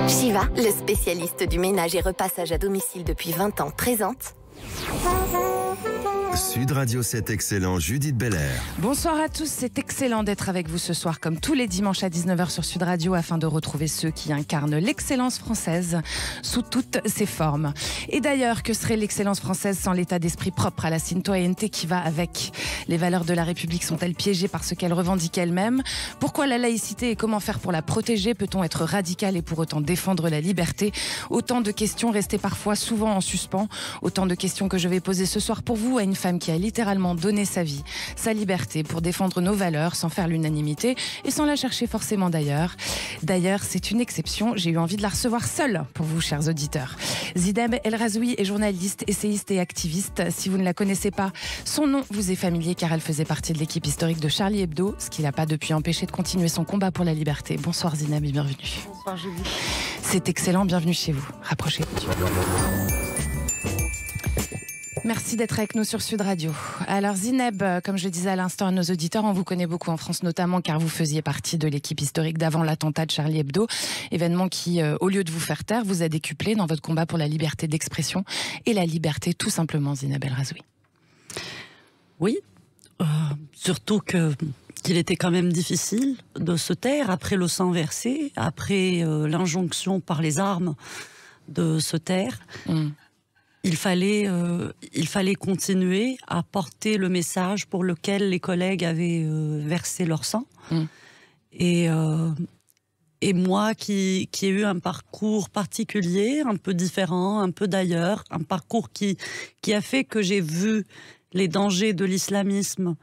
Shiva, le spécialiste du ménage et repassage à domicile depuis 20 ans, présente Sud Radio 7 Excellent, Judith Belair. Bonsoir à tous, c'est excellent d'être avec vous ce soir comme tous les dimanches à 19h sur Sud Radio afin de retrouver ceux qui incarnent l'excellence française sous toutes ses formes. Et d'ailleurs, que serait l'excellence française sans l'état d'esprit propre à la citoyenneté qui va avec? Les valeurs de la République sont-elles piégées par ce qu'elle revendique elle-même? Pourquoi la laïcité et comment faire pour la protéger? Peut-on être radical et pour autant défendre la liberté? Autant de questions restées parfois souvent en suspens, autant de questions que je vais poser ce soir pour vous à une femme qui a littéralement donné sa vie, sa liberté pour défendre nos valeurs sans faire l'unanimité et sans la chercher forcément d'ailleurs. D'ailleurs, c'est une exception, j'ai eu envie de la recevoir seule pour vous, chers auditeurs. Zineb El Razoui est journaliste, essayiste et activiste. Si vous ne la connaissez pas, son nom vous est familier car elle faisait partie de l'équipe historique de Charlie Hebdo, ce qui l'a pas depuis empêché de continuer son combat pour la liberté. Bonsoir Zineb et bienvenue. Bonsoir Julie. C'est excellent, bienvenue chez vous. Rapprochez-vous. Merci d'être avec nous sur Sud Radio. Alors Zineb, comme je le disais à l'instant à nos auditeurs, on vous connaît beaucoup en France notamment car vous faisiez partie de l'équipe historique d'avant l'attentat de Charlie Hebdo, événement qui, au lieu de vous faire taire, vous a décuplé dans votre combat pour la liberté d'expression et la liberté tout simplement, Zineb El Razoui. Oui, surtout qu'il était quand même difficile de se taire après le sang versé, après l'injonction par les armes de se taire. Il fallait continuer à porter le message pour lequel les collègues avaient versé leur sang. Et moi qui ai eu un parcours particulier, un peu différent, un peu d'ailleurs, un parcours qui a fait que j'ai vu les dangers de l'islamisme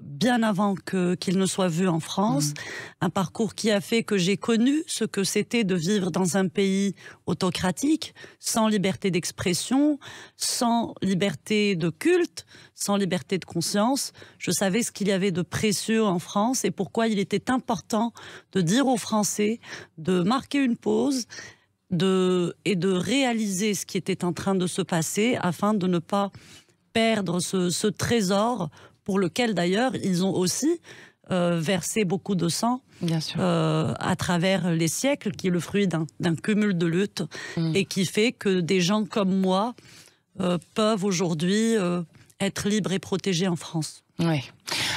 bien avant qu'il ne soit vu en France, un parcours qui a fait que j'ai connu ce que c'était de vivre dans un pays autocratique, sans liberté d'expression, sans liberté de culte, sans liberté de conscience. Je savais ce qu'il y avait de précieux en France et pourquoi il était important de dire aux Français de marquer une pause et de réaliser ce qui était en train de se passer afin de ne pas perdre ce trésor pour lequel d'ailleurs ils ont aussi versé beaucoup de sang. Bien sûr. À travers les siècles, qui est le fruit d'un cumul de luttes et qui fait que des gens comme moi peuvent aujourd'hui être libres et protégés en France. Oui.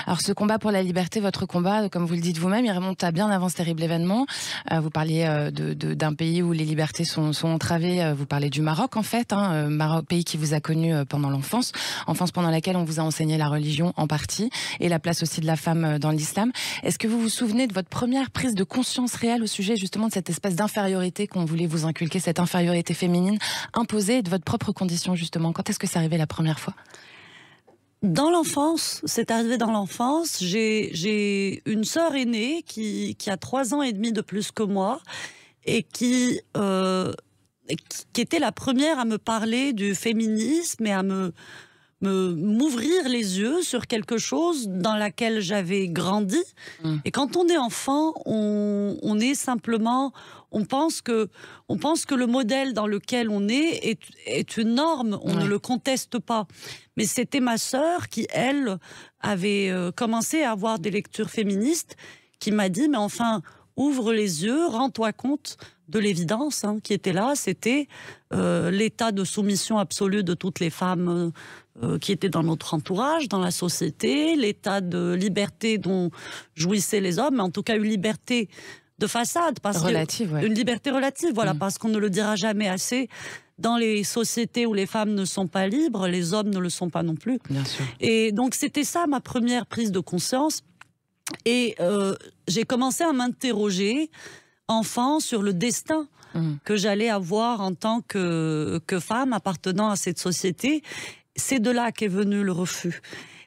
Alors ce combat pour la liberté, votre combat, comme vous le dites vous-même, il remonte à bien avant ce terrible événement. Vous parliez d'un pays où les libertés sont entravées. Vous parlez du Maroc en fait, Maroc, pays qui vous a connu pendant l'enfance, enfance pendant laquelle on vous a enseigné la religion en partie et la place aussi de la femme dans l'islam. Est-ce que vous vous souvenez de votre première prise de conscience réelle au sujet justement de cette espèce d'infériorité qu'on voulait vous inculquer, cette infériorité féminine imposée, de votre propre condition justement? Quand est-ce que c'est arrivé la première fois? Dans l'enfance, c'est arrivé dans l'enfance. J'ai une sœur aînée qui a 3 ans et demi de plus que moi et qui était la première à me parler du féminisme et à m'ouvrir les yeux sur quelque chose dans laquelle j'avais grandi. Et quand on est enfant, on est simplement, on pense que le modèle dans lequel on est une norme, on ne le conteste pas. Mais c'était ma sœur qui, elle, avait commencé à avoir des lectures féministes, qui m'a dit, mais enfin, ouvre les yeux, rends-toi compte de l'évidence qui était là, c'était l'état de soumission absolue de toutes les femmes qui étaient dans notre entourage, dans la société, l'état de liberté dont jouissaient les hommes, mais en tout cas une liberté de façade. Une liberté relative, voilà, parce qu'on ne le dira jamais assez. Dans les sociétés où les femmes ne sont pas libres, les hommes ne le sont pas non plus. Bien sûr. Et donc c'était ça ma première prise de conscience. Et j'ai commencé à m'interroger, enfant, sur le destin que j'allais avoir en tant que femme appartenant à cette société. C'est de là qu'est venu le refus.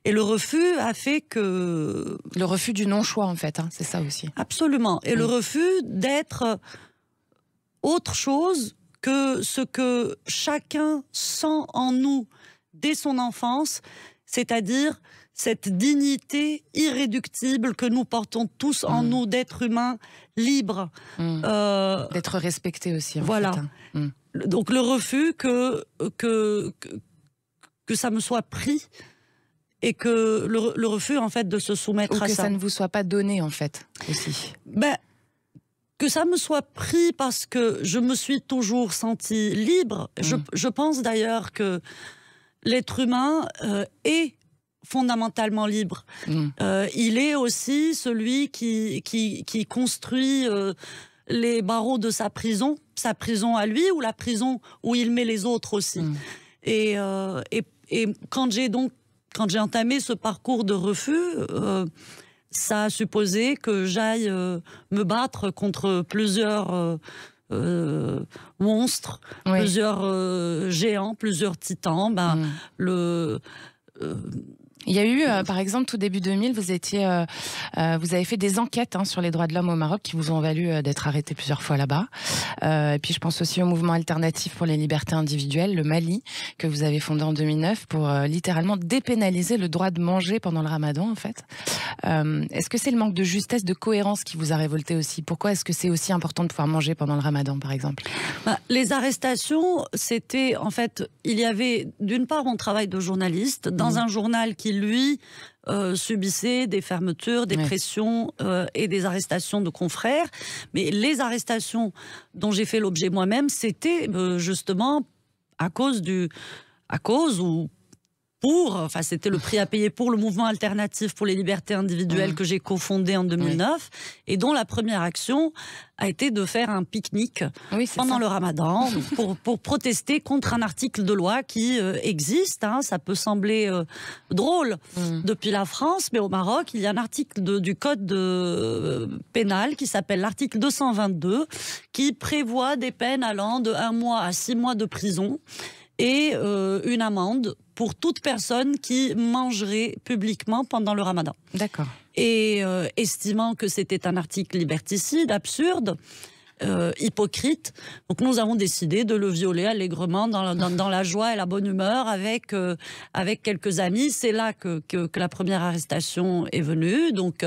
Et le refus a fait que... Le refus du non-choix, en fait, c'est ça aussi. Absolument. Et le refus d'être autre chose que ce que chacun sent en nous dès son enfance, c'est-à-dire cette dignité irréductible que nous portons tous en nous, d'être humains libres. D'être respectés aussi, en voilà. fait. Donc le refus que ça me soit pris et que le refus, en fait, de se soumettre à ça. Ou que ça ne vous soit pas donné, en fait, aussi. Que ça me soit pris parce que je me suis toujours sentie libre. Je pense d'ailleurs que l'être humain est fondamentalement libre. Il est aussi celui qui construit les barreaux de sa prison à lui, ou la prison où il met les autres aussi. Et quand j'ai entamé ce parcours de refus, ça a supposé que j'aille me battre contre plusieurs monstres, plusieurs géants, plusieurs titans. Il y a eu, par exemple, tout début 2000, vous avez fait des enquêtes sur les droits de l'homme au Maroc qui vous ont valu d'être arrêté plusieurs fois là-bas. Et puis je pense aussi au mouvement alternatif pour les libertés individuelles, le Mali, que vous avez fondé en 2009 pour littéralement dépénaliser le droit de manger pendant le Ramadan, en fait. Est-ce que c'est le manque de justesse, de cohérence qui vous a révolté aussi? Pourquoi est-ce que c'est aussi important de pouvoir manger pendant le Ramadan, par exemple? Les arrestations, c'était en fait, il y avait d'une part mon travail de journaliste dans un journal qui lui subissait des fermetures, des pressions et des arrestations de confrères. Mais les arrestations dont j'ai fait l'objet moi-même, c'était justement à cause c'était le prix à payer pour le mouvement alternatif pour les libertés individuelles que j'ai cofondé en 2009 et dont la première action a été de faire un pique-nique pendant le Ramadan pour protester contre un article de loi qui existe. Ça peut sembler drôle depuis la France, mais au Maroc, il y a un article du code pénal qui s'appelle l'article 222 qui prévoit des peines allant de 1 mois à 6 mois de prison et une amende pour toute personne qui mangerait publiquement pendant le Ramadan. D'accord. Et estimant que c'était un article liberticide, absurde, hypocrite, donc nous avons décidé de le violer allègrement dans la joie et la bonne humeur avec quelques amis. C'est là que la première arrestation est venue. Donc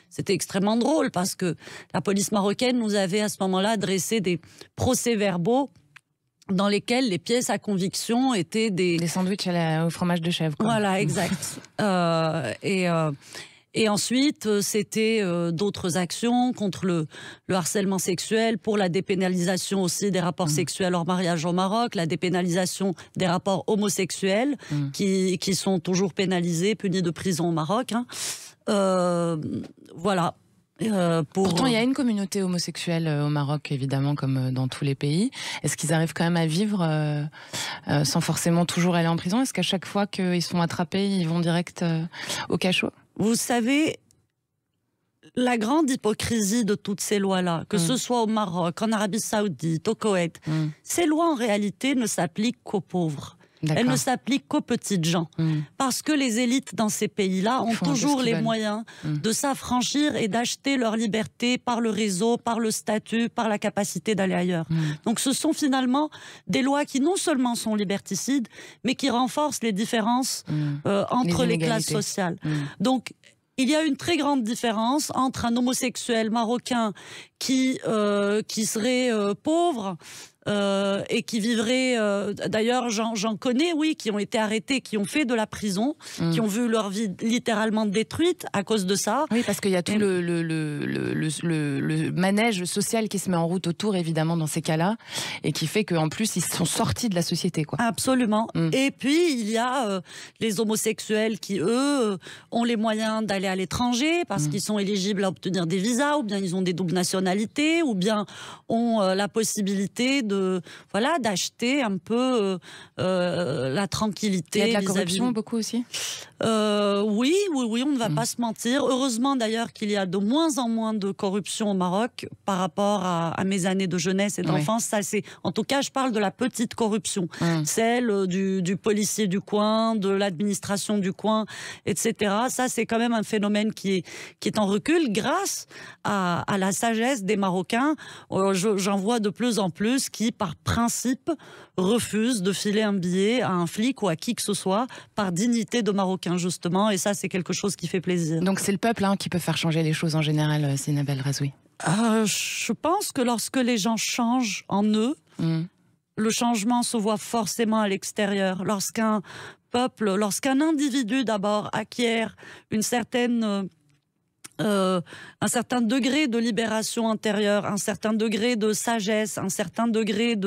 c'était extrêmement drôle parce que la police marocaine nous avait à ce moment-là dressé des procès-verbaux dans lesquels les pièces à conviction étaient des sandwichs au fromage de chèvre, quoi. Voilà, exact. Et ensuite, c'était d'autres actions contre le harcèlement sexuel, pour la dépénalisation aussi des rapports sexuels hors mariage au Maroc, la dépénalisation des rapports homosexuels qui sont toujours pénalisés, punis de prison au Maroc. Voilà. Pourtant, il y a une communauté homosexuelle au Maroc, évidemment, comme dans tous les pays. Est-ce qu'ils arrivent quand même à vivre sans forcément toujours aller en prison? Est-ce qu'à chaque fois qu'ils sont attrapés, ils vont direct au cachot? Vous savez, la grande hypocrisie de toutes ces lois-là, que ce soit au Maroc, en Arabie Saoudite, au Koweït, ces lois en réalité ne s'appliquent qu'aux pauvres. Elle ne s'applique qu'aux petites gens. Parce que les élites dans ces pays-là ont toujours les moyens de s'affranchir et d'acheter leur liberté par le réseau, par le statut, par la capacité d'aller ailleurs. Donc ce sont finalement des lois qui non seulement sont liberticides, mais qui renforcent les différences entre les classes sociales. Donc il y a une très grande différence entre un homosexuel marocain qui serait pauvre et qui vivraient, d'ailleurs j'en connais, oui, qui ont été arrêtés, qui ont fait de la prison, qui ont vu leur vie littéralement détruite à cause de ça. Oui, parce qu'il y a tout le manège social qui se met en route autour, évidemment, dans ces cas-là, et qui fait qu'en plus, ils sont sortis de la société, quoi. Absolument. Et puis, il y a les homosexuels qui, eux, ont les moyens d'aller à l'étranger, parce qu'ils sont éligibles à obtenir des visas, ou bien ils ont des doubles nationalités, ou bien ont la possibilité d'acheter un peu la tranquillité. Il y a de la corruption beaucoup aussi. Oui, on ne va pas se mentir. Heureusement d'ailleurs qu'il y a de moins en moins de corruption au Maroc par rapport à mes années de jeunesse et d'enfance. Ça, en tout cas, je parle de la petite corruption, celle du policier du coin, de l'administration du coin, etc. Ça, c'est quand même un phénomène qui est en recul grâce à la sagesse des Marocains. J'en vois de plus en plus qui, par principe, refusent de filer un billet à un flic ou à qui que ce soit par dignité de Marocain, justement. Et ça, c'est quelque chose qui fait plaisir. Donc c'est le peuple qui peut faire changer les choses en général, Zineb El Razoui. Je pense que lorsque les gens changent en eux, le changement se voit forcément à l'extérieur. Lorsqu'un peuple, lorsqu'un individu d'abord acquiert une certaine un certain degré de libération intérieure, un certain degré de sagesse, un certain degré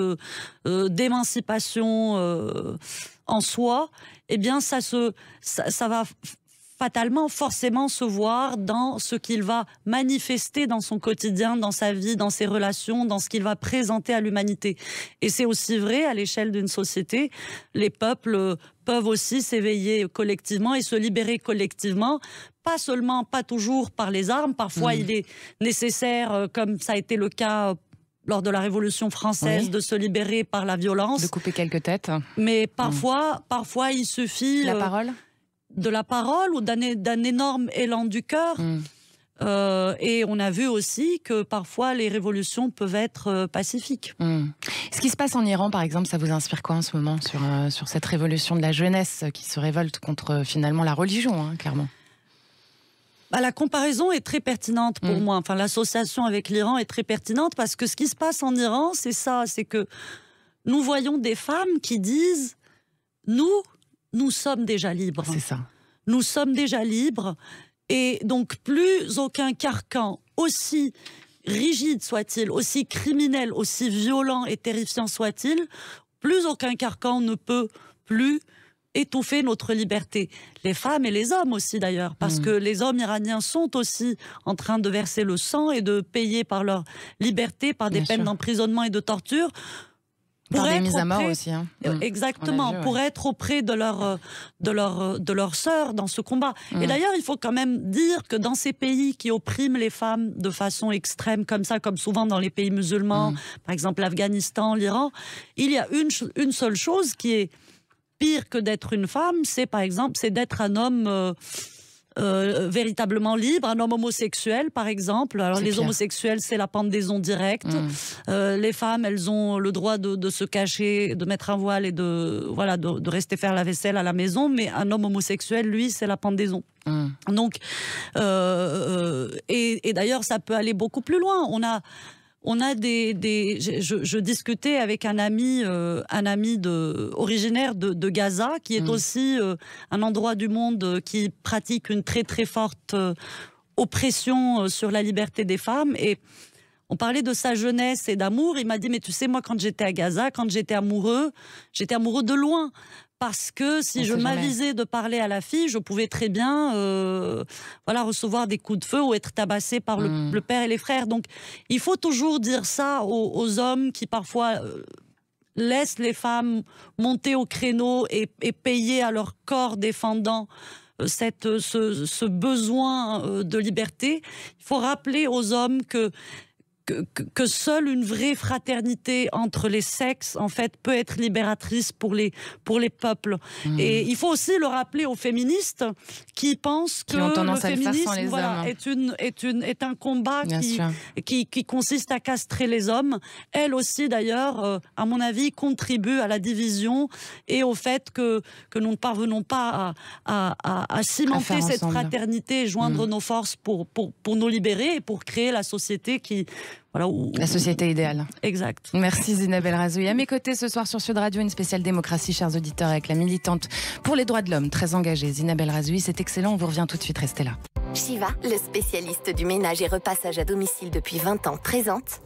d'émancipation en soi, eh bien ça va fatalement, forcément se voir dans ce qu'il va manifester dans son quotidien, dans sa vie, dans ses relations, dans ce qu'il va présenter à l'humanité. Et c'est aussi vrai à l'échelle d'une société. Les peuples peuvent aussi s'éveiller collectivement et se libérer collectivement, pas toujours par les armes. Parfois, il est nécessaire, comme ça a été le cas lors de la Révolution française, de se libérer par la violence. De couper quelques têtes. Mais parfois il suffit... La parole ? De la parole ou d'un énorme élan du cœur. Et on a vu aussi que parfois les révolutions peuvent être pacifiques. Ce qui se passe en Iran, par exemple, ça vous inspire quoi en ce moment sur cette révolution de la jeunesse qui se révolte contre finalement la religion, hein, clairement? La comparaison est très pertinente pour moi. Enfin, l'association avec l'Iran est très pertinente parce que ce qui se passe en Iran, c'est ça, c'est que nous voyons des femmes qui disent « Nous sommes déjà libres. » C'est ça. Nous sommes déjà libres. Et donc, plus aucun carcan, aussi rigide soit-il, aussi criminel, aussi violent et terrifiant soit-il, plus aucun carcan ne peut plus étouffer notre liberté. Les femmes et les hommes aussi d'ailleurs, parce que les hommes iraniens sont aussi en train de verser le sang et de payer par leur liberté, par des peines d'emprisonnement et de torture. Par des mises à mort aussi. Hein. Exactement, pour être auprès de leur sœur dans ce combat. Et d'ailleurs, il faut quand même dire que dans ces pays qui oppriment les femmes de façon extrême, comme ça, comme souvent dans les pays musulmans, par exemple l'Afghanistan, l'Iran, il y a une seule chose qui est pire que d'être une femme, c'est par exemple, c'est d'être un homme... véritablement libre, un homme homosexuel par exemple. Alors les homosexuels, c'est la pendaison directe. Les femmes, elles ont le droit de se cacher, de mettre un voile et de rester faire la vaisselle à la maison, mais un homme homosexuel, lui, c'est la pendaison. Donc, et d'ailleurs, ça peut aller beaucoup plus loin. On a je discutais avec un ami originaire de Gaza, qui est aussi un endroit du monde qui pratique une très très forte oppression sur la liberté des femmes. Et on parlait de sa jeunesse et d'amour. Il m'a dit, mais tu sais, moi, quand j'étais à Gaza, quand j'étais amoureux de loin. Parce que si je m'avisais de parler à la fille, je pouvais très bien recevoir des coups de feu ou être tabassé par le père et les frères. Donc, il faut toujours dire ça aux hommes qui parfois laissent les femmes monter au créneau et payer à leur corps défendant ce besoin de liberté. Il faut rappeler aux hommes que seule une vraie fraternité entre les sexes, en fait, peut être libératrice pour les peuples. Et il faut aussi le rappeler aux féministes qui pensent que le féminisme est un combat qui consiste à castrer les hommes. Elles aussi, d'ailleurs, à mon avis, contribuent à la division et au fait que nous ne parvenons pas à cimenter cette fraternité et joindre nos forces pour nous libérer et pour créer la société la société idéale. Exact. Merci Zineb El Razoui. À mes côtés ce soir sur Sud Radio, une spéciale démocratie, chers auditeurs, avec la militante pour les droits de l'homme, très engagée, Zineb El Razoui. C'est excellent, on vous revient tout de suite, restez là. Shiva, le spécialiste du ménage et repassage à domicile depuis 20 ans, présente...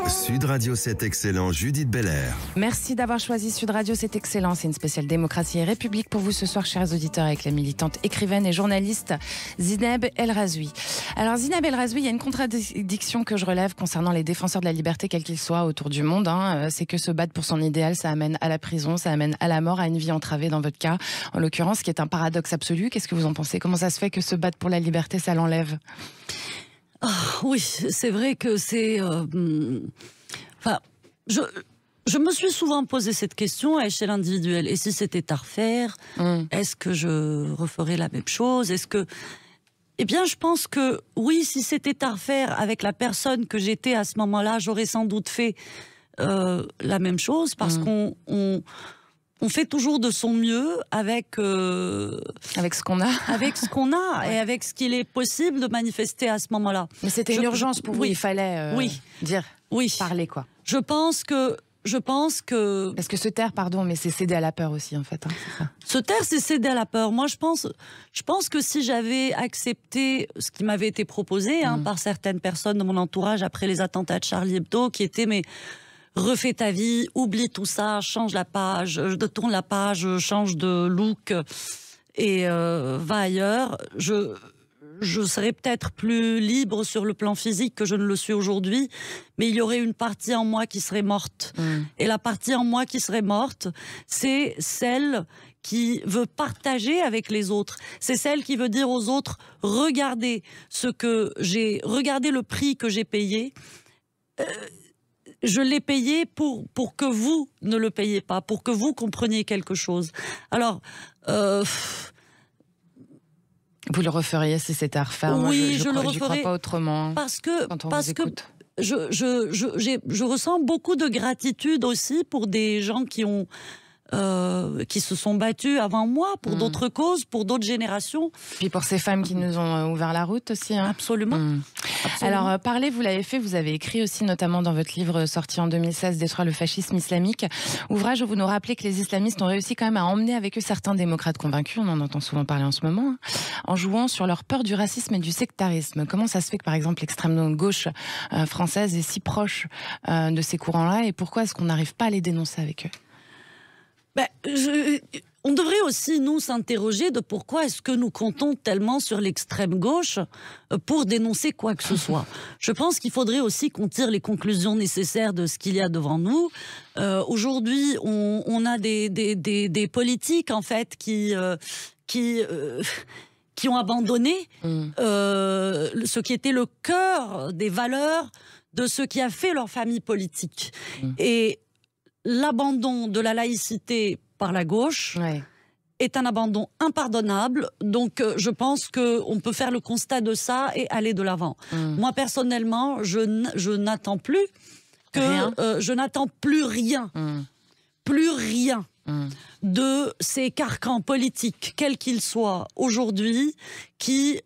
Sud Radio, c'est excellent, Judith Belair. Merci d'avoir choisi Sud Radio, c'est excellent. C'est une spéciale démocratie et république pour vous ce soir, chers auditeurs, avec la militante, écrivaine et journaliste Zineb El Razoui. Alors Zineb El Razoui, il y a une contradiction que je relève concernant les défenseurs de la liberté, quels qu'ils soient autour du monde. C'est que se battre pour son idéal, ça amène à la prison, ça amène à la mort, à une vie entravée dans votre cas, en l'occurrence, ce qui est un paradoxe absolu. Qu'est-ce que vous en pensez? Comment ça se fait que se battre pour la liberté, ça l'enlève? Oui, c'est vrai que c'est... Je me suis souvent posé cette question à échelle individuelle. Et si c'était à refaire, est-ce que je referais la même chose? Eh bien, je pense que oui, si c'était à refaire avec la personne que j'étais à ce moment-là, j'aurais sans doute fait la même chose, parce qu'on fait toujours de son mieux avec ce qu'on a, et avec ce qu'il est possible de manifester à ce moment-là. Mais c'était une urgence pour vous, il fallait dire, parler quoi. Je pense que je pense que... Parce que se taire, pardon, mais c'est céder à la peur aussi, en fait. Hein, c'est ça. Se taire, c'est céder à la peur. Moi, je pense que si j'avais accepté ce qui m'avait été proposé par certaines personnes de mon entourage après les attentats de Charlie Hebdo, qui étaient, mais refais ta vie, oublie tout ça, change la page, tourne la page, change de look et va ailleurs, je serais peut-être plus libre sur le plan physique que je ne le suis aujourd'hui, mais il y aurait une partie en moi qui serait morte. Et la partie en moi qui serait morte, c'est celle qui veut partager avec les autres. C'est celle qui veut dire aux autres, regardez regardez le prix que j'ai payé. Je l'ai payé pour que vous ne le payiez pas, pour que vous compreniez quelque chose. Alors... Vous le referiez si c'était à refaire? Oui, je le referais. Je crois pas autrement. Parce que je je ressens beaucoup de gratitude aussi pour des gens qui se sont battus avant moi, pour d'autres causes, pour d'autres générations. Puis pour ces femmes qui nous ont ouvert la route aussi. Hein. Absolument. Absolument. Alors, parler, vous l'avez fait, vous avez écrit aussi, notamment dans votre livre sorti en 2016, Détruire le fascisme islamique. Ouvrage où vous nous rappelez que les islamistes ont réussi quand même à emmener avec eux certains démocrates convaincus, on en entend souvent parler en ce moment, en jouant sur leur peur du racisme et du sectarisme. Comment ça se fait que, par exemple, l'extrême gauche française est si proche de ces courants-là, et pourquoi est-ce qu'on n'arrive pas à les dénoncer avec eux? On devrait aussi, nous, s'interroger de pourquoi est-ce que nous comptons tellement sur l'extrême gauche pour dénoncer quoi que ce soit. Je pense qu'il faudrait aussi qu'on tire les conclusions nécessaires de ce qu'il y a devant nous. Aujourd'hui, on a des politiques, en fait, qui ont abandonné ce qui était le cœur des valeurs de ce qui a fait leur famille politique. Et l'abandon de la laïcité par la gauche est un abandon impardonnable. Donc, je pense qu'on peut faire le constat de ça et aller de l'avant. Moi, personnellement, je n'attends plus je n'attends plus rien. Plus rien. De ces carcans politiques, quels qu'ils soient aujourd'hui, qui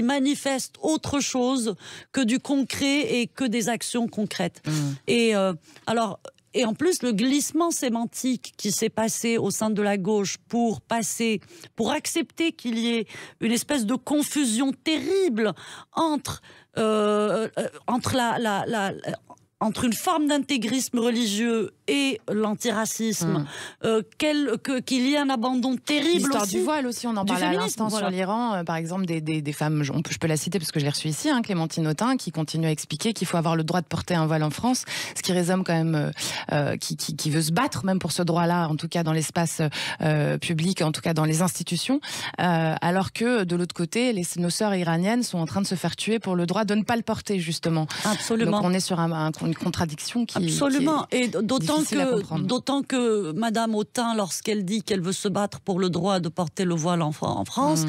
manifestent autre chose que du concret et que des actions concrètes. Et en plus, le glissement sémantique qui s'est passé au sein de la gauche pour accepter qu'il y ait une espèce de confusion terrible entre une forme d'intégrisme religieux et l'antiracisme, qu'il y ait un abandon terrible. L'histoire aussi du voile aussi, on en parlait à l'instant sur l'Iran, par exemple, des femmes, je peux la citer parce que je l'ai reçue ici, Clémentine Autain, qui continue à expliquer qu'il faut avoir le droit de porter un voile en France, ce qui résonne quand même, qui veut se battre même pour ce droit-là, en tout cas dans l'espace public, en tout cas dans les institutions, alors que de l'autre côté, nos sœurs iraniennes sont en train de se faire tuer pour le droit de ne pas le porter, justement. Absolument. Donc on est sur une contradiction qui Absolument. Qui est et d'autant que Madame Autain, lorsqu'elle dit qu'elle veut se battre pour le droit de porter le voile en France,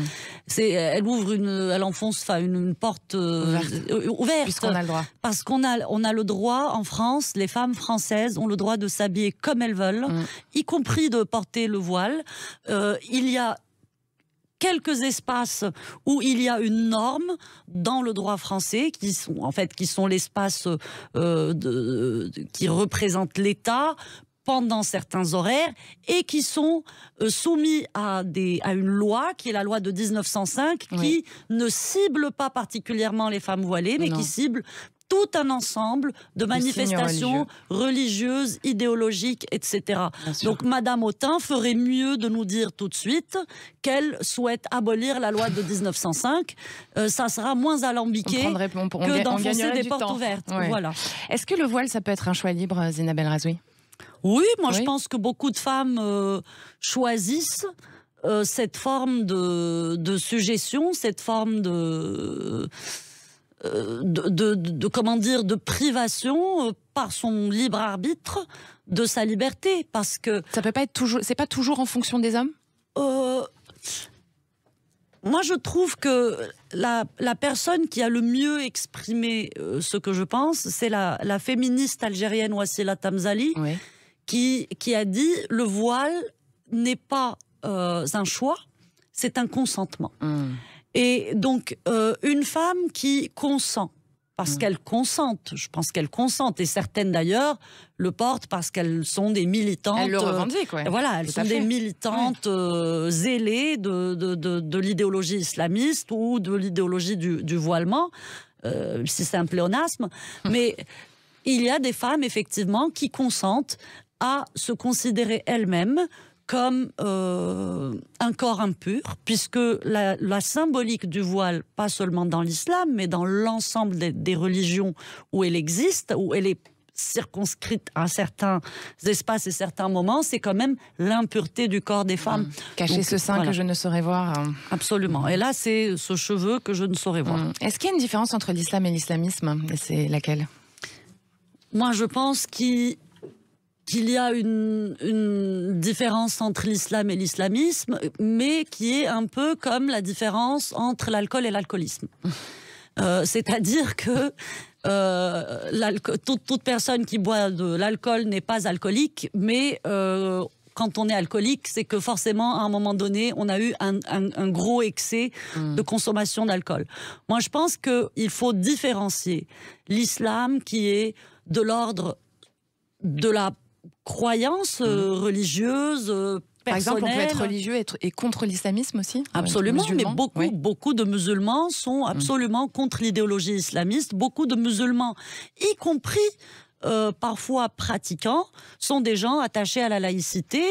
elle enfonce une porte ouverte. Puisqu'on a le droit. Parce qu'on a le droit en France, les femmes françaises ont le droit de s'habiller comme elles veulent, y compris de porter le voile. Il y a quelques espaces où il y a une norme dans le droit français qui sont l'espace qui représente l'État pendant certains horaires et qui sont soumis à une loi qui est la loi de 1905 qui ne cible pas particulièrement les femmes voilées mais qui cible tout un ensemble de manifestations religieuses, idéologiques, etc. Donc Madame Autain ferait mieux de nous dire tout de suite qu'elle souhaite abolir la loi de 1905. Ça sera moins alambiqué que d'enfoncer des portes ouvertes. Voilà. Est-ce que le voile, ça peut être un choix libre, Zina Belrazoui? Oui, moi je pense que beaucoup de femmes choisissent cette forme de suggestion, cette forme de privation par son libre arbitre de sa liberté, parce que ça peut pas être toujours, c'est pas toujours en fonction des hommes. Moi, je trouve que la personne qui a le mieux exprimé ce que je pense, c'est la féministe algérienne Wassila Tamzali, qui a dit le voile n'est pas un choix, c'est un consentement. Et donc, une femme qui consent, parce qu'elles consentent. Je pense qu'elles consentent. Et certaines, d'ailleurs, le portent parce qu'elles sont des militantes. Elles le revendiquent, ouais. Voilà, elles sont des militantes zélées de l'idéologie islamiste ou de l'idéologie du voilement, si c'est un pléonasme. Mais il y a des femmes, effectivement, qui consentent à se considérer elles-mêmes comme un corps impur, puisque la symbolique du voile, pas seulement dans l'islam, mais dans l'ensemble des religions où elle existe, où elle est circonscrite à certains espaces et certains moments, c'est quand même l'impureté du corps des femmes. Cacher donc, ce sein que je ne saurais voir. Absolument. Et là, c'est ce cheveu que je ne saurais voir. Est-ce qu'il y a une différence entre l'islam et l'islamisme? Et c'est laquelle? Moi, je pense qu'il y a une différence entre l'islam et l'islamisme, mais qui est un peu comme la différence entre l'alcool et l'alcoolisme. C'est-à-dire que toute personne qui boit de l'alcool n'est pas alcoolique, mais quand on est alcoolique, c'est que forcément, à un moment donné, on a eu un gros excès de consommation d'alcool. Moi, je pense qu'il faut différencier l'islam qui est de l'ordre de la croyance religieuse, par exemple, on peut être personnelle. religieux et contre l'islamisme aussi? Absolument, mais oui. beaucoup de musulmans sont absolument contre l'idéologie islamiste. Beaucoup de musulmans, y compris parfois pratiquants, sont des gens attachés à la laïcité,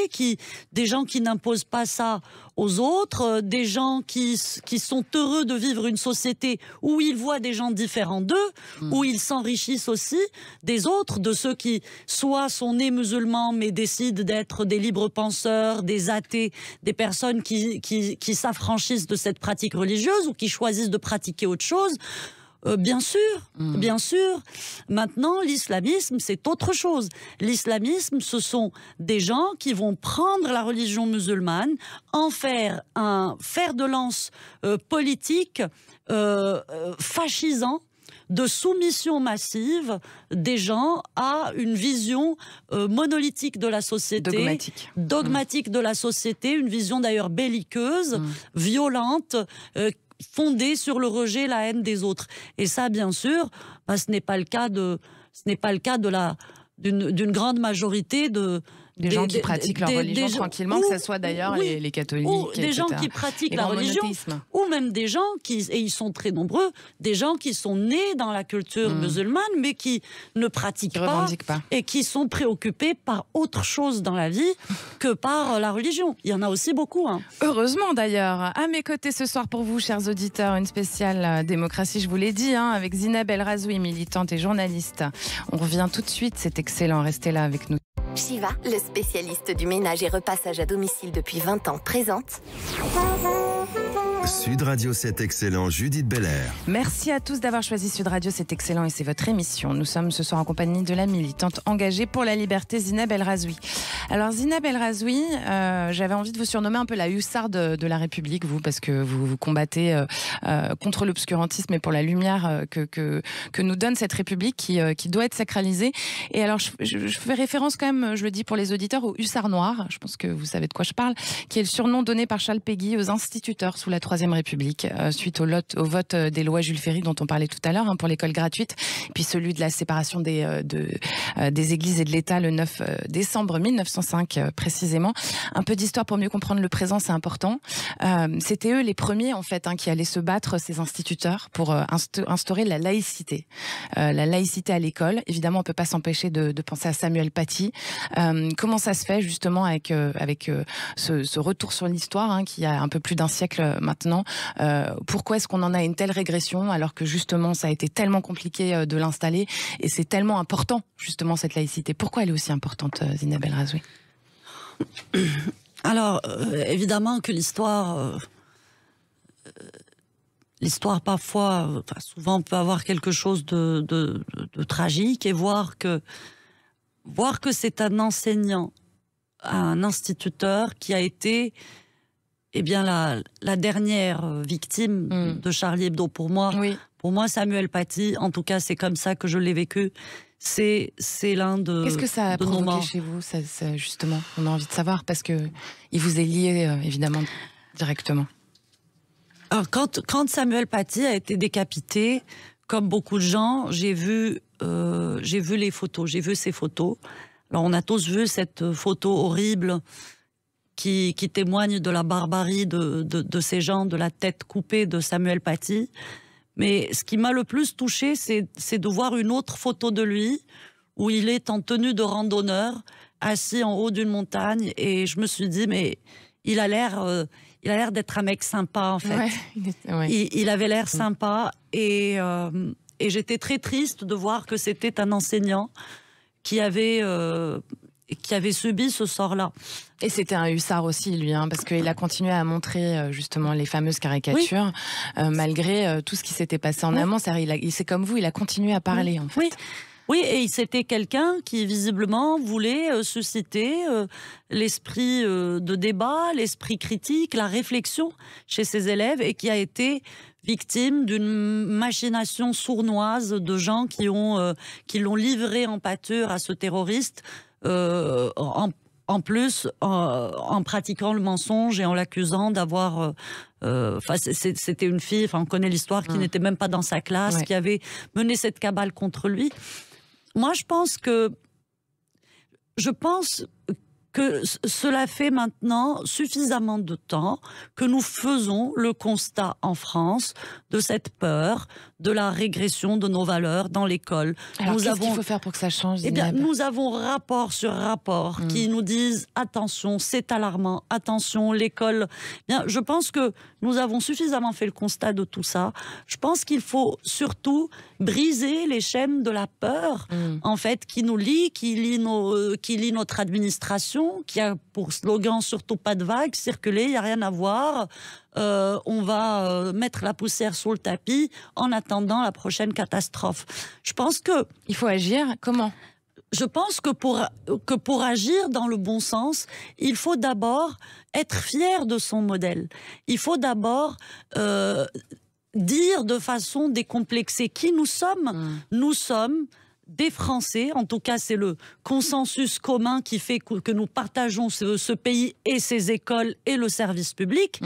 des gens qui n'imposent pas ça aux autres, des gens qui sont heureux de vivre une société où ils voient des gens différents d'eux, où ils s'enrichissent aussi des autres, de ceux qui soit sont nés musulmans mais décident d'être des libres penseurs, des athées, des personnes qui s'affranchissent de cette pratique religieuse ou qui choisissent de pratiquer autre chose. Bien sûr. Maintenant, l'islamisme, c'est autre chose. L'islamisme, ce sont des gens qui vont prendre la religion musulmane, en faire un fer de lance politique fascisant, de soumission massive des gens à une vision monolithique de la société, dogmatique de la société, une vision d'ailleurs belliqueuse, violente, fondée sur le rejet, la haine des autres. Et ça, bien sûr, ce n'est pas le cas d'une grande majorité des gens qui pratiquent leur religion tranquillement, que ce soit d'ailleurs les catholiques, ou des gens qui pratiquent la religion, ou même des gens et ils sont très nombreux, des gens qui sont nés dans la culture musulmane, mais qui ne pratiquent pas, et qui sont préoccupés par autre chose dans la vie que par la religion. Il y en a aussi beaucoup. Heureusement d'ailleurs. À mes côtés ce soir pour vous, chers auditeurs, une spéciale démocratie, je vous l'ai dit, avec Zineb El Razoui, militante et journaliste. On revient tout de suite, c'est excellent, restez là avec nous. Shiva, le spécialiste du ménage et repassage à domicile depuis 20 ans, présente Sud Radio, c'est excellent, Judith Belair. Merci à tous d'avoir choisi Sud Radio, c'est excellent et c'est votre émission. Nous sommes ce soir en compagnie de la militante engagée pour la liberté, Zineb El Razoui. Alors Zineb El Razoui, j'avais envie de vous surnommer un peu la hussarde de la République, vous, parce que vous combattez contre l'obscurantisme et pour la lumière que nous donne cette République qui doit être sacralisée. Et alors je fais référence quand même, je le dis pour les auditeurs, au hussard noir, je pense que vous savez de quoi je parle, qui est le surnom donné par Charles Péguy aux instituteurs sous la Troisième République, suite au vote des lois Jules Ferry dont on parlait tout à l'heure, pour l'école gratuite, puis celui de la séparation des églises et de l'État le 9 décembre 1905 précisément. Un peu d'histoire pour mieux comprendre le présent, c'est important. C'était eux les premiers en fait qui allaient se battre, ces instituteurs, pour instaurer la laïcité. La laïcité à l'école. Évidemment, on peut pas s'empêcher de penser à Samuel Paty. Comment ça se fait justement avec ce retour sur l'histoire qui a un peu plus d'un siècle maintenant? Pourquoi est-ce qu'on en a une telle régression alors que justement ça a été tellement compliqué de l'installer et c'est tellement important justement cette laïcité? Pourquoi elle est aussi importante, Zineb El Razoui? Alors évidemment que l'histoire parfois, souvent peut avoir quelque chose de tragique, et voir que c'est un enseignant, un instituteur qui a été la dernière victime de Charlie Hebdo. Pour moi, Samuel Paty, en tout cas, c'est comme ça que je l'ai vécu. C'est l'un de. Qu'est-ce que ça a provoqué chez vous, ça, justement? On a envie de savoir, parce que il vous est lié évidemment directement. Alors, quand Samuel Paty a été décapité, comme beaucoup de gens, j'ai vu les photos, j'ai vu ces photos. Alors on a tous vu cette photo horrible qui témoigne de la barbarie de ces gens, de la tête coupée de Samuel Paty. Mais ce qui m'a le plus touchée, c'est de voir une autre photo de lui, où il est en tenue de randonneur, assis en haut d'une montagne, et je me suis dit, mais il a l'air d'être un mec sympa, en fait. Il avait l'air sympa, et j'étais très triste de voir que c'était un enseignant qui avait subi ce sort-là. Et c'était un hussard aussi, lui, parce qu'il a continué à montrer justement les fameuses caricatures, malgré tout ce qui s'était passé en amont. C'est comme vous, il a continué à parler, en fait. Oui, et c'était quelqu'un qui, visiblement, voulait susciter l'esprit de débat, l'esprit critique, la réflexion chez ses élèves, et qui a été victime d'une machination sournoise de gens qui l'ont livré en pâture à ce terroriste, en plus, en pratiquant le mensonge et en l'accusant d'avoir... c'était une fille, on connaît l'histoire, qui n'était même pas dans sa classe, qui avait mené cette cabale contre lui. Moi, je pense que cela fait maintenant suffisamment de temps que nous faisons le constat en France de cette peur, de la régression de nos valeurs dans l'école. Alors, qu'est-ce qu'il faut faire pour que ça change, Zineb ? Nous avons rapport sur rapport qui nous disent « Attention, c'est alarmant, attention, l'école... » Je pense que nous avons suffisamment fait le constat de tout ça. Je pense qu'il faut surtout briser les chaînes de la peur, en fait, qui nous lie, qui lie notre administration, qui a pour slogan « Surtout pas de vagues, circuler, il n'y a rien à voir ». On va mettre la poussière sous le tapis en attendant la prochaine catastrophe. Je pense que... Il faut agir. Comment ? Je pense que pour agir dans le bon sens, il faut d'abord être fier de son modèle. Il faut d'abord dire de façon décomplexée qui nous sommes. Nous sommes des Français, en tout cas c'est le consensus commun qui fait que nous partageons ce pays et ses écoles et le service public.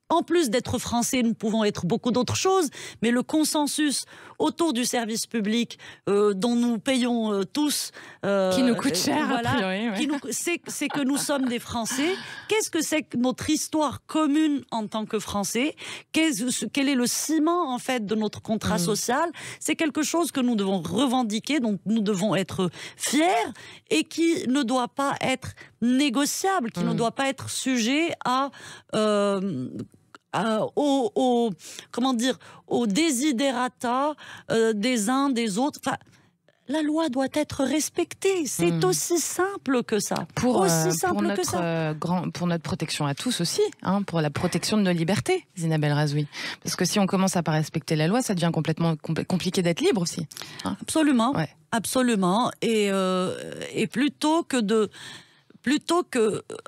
En plus d'être français, nous pouvons être beaucoup d'autres choses, mais le consensus autour du service public dont nous payons tous... qui nous coûte cher, voilà, a priori. C'est que nous sommes des Français. Qu'est-ce que c'est que notre histoire commune en tant que Français ? Quel est le ciment, en fait, de notre contrat social ? C'est quelque chose que nous devons revendiquer, dont nous devons être fiers, et qui ne doit pas être négociable, qui ne doit pas être sujet à... au desiderata des uns, des autres. Enfin, la loi doit être respectée. C'est aussi simple que ça. Pour notre protection à tous aussi, pour la protection de nos libertés, Zineb El Razoui. Parce que si on commence à pas respecter la loi, ça devient complètement compliqué d'être libre aussi. Absolument, absolument. Et plutôt que...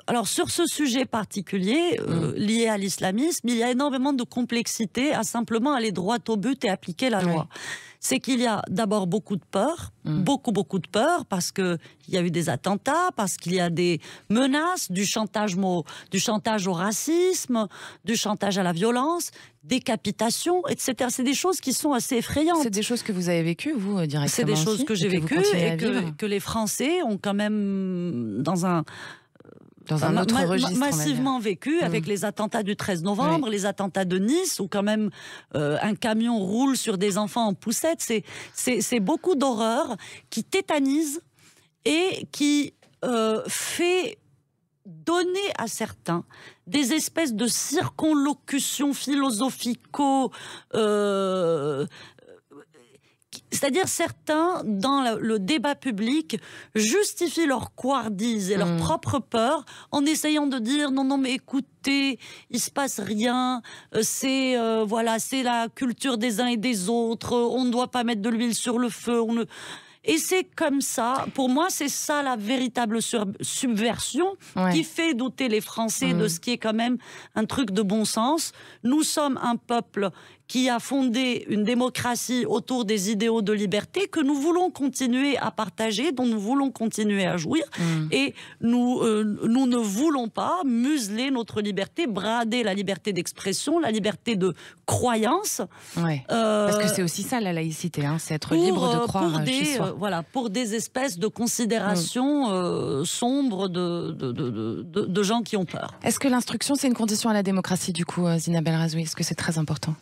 Alors, sur ce sujet particulier, lié à l'islamisme, il y a énormément de complexité à simplement aller droit au but et appliquer la loi. C'est qu'il y a d'abord beaucoup de peur, beaucoup de peur, parce qu'il y a eu des attentats, parce qu'il y a des menaces, du chantage au racisme, du chantage à la violence, décapitation, etc. C'est des choses qui sont assez effrayantes. C'est des choses que vous avez vécues, vous, directement? C'est des choses que j'ai vécues et que les Français ont quand même, dans un autre registre, massivement vécu, avec les attentats du 13 novembre, les attentats de Nice, où quand même un camion roule sur des enfants en poussette. C'est beaucoup d'horreur qui tétanise et qui fait donner à certains des espèces de circonlocutions philosophico... C'est-à-dire certains, dans le débat public, justifient leur couardise et leur propre peur en essayant de dire non, mais écoutez, il se passe rien, c'est la culture des uns et des autres, on ne doit pas mettre de l'huile sur le feu, Et c'est comme ça, pour moi, c'est ça la véritable subversion qui fait douter les Français de ce qui est quand même un truc de bon sens. Nous sommes un peuple qui a fondé une démocratie autour des idéaux de liberté que nous voulons continuer à partager, dont nous voulons continuer à jouir. Et nous ne voulons pas museler notre liberté, brader la liberté d'expression, la liberté de croyance. Ouais. Parce que c'est aussi ça la laïcité, hein, c'est être libre de croire chez soi. Voilà, pour des espèces de considérations sombres de gens qui ont peur. Est-ce que l'instruction, c'est une condition à la démocratie, du coup, Zina Belrazoui? Est-ce que c'est très important?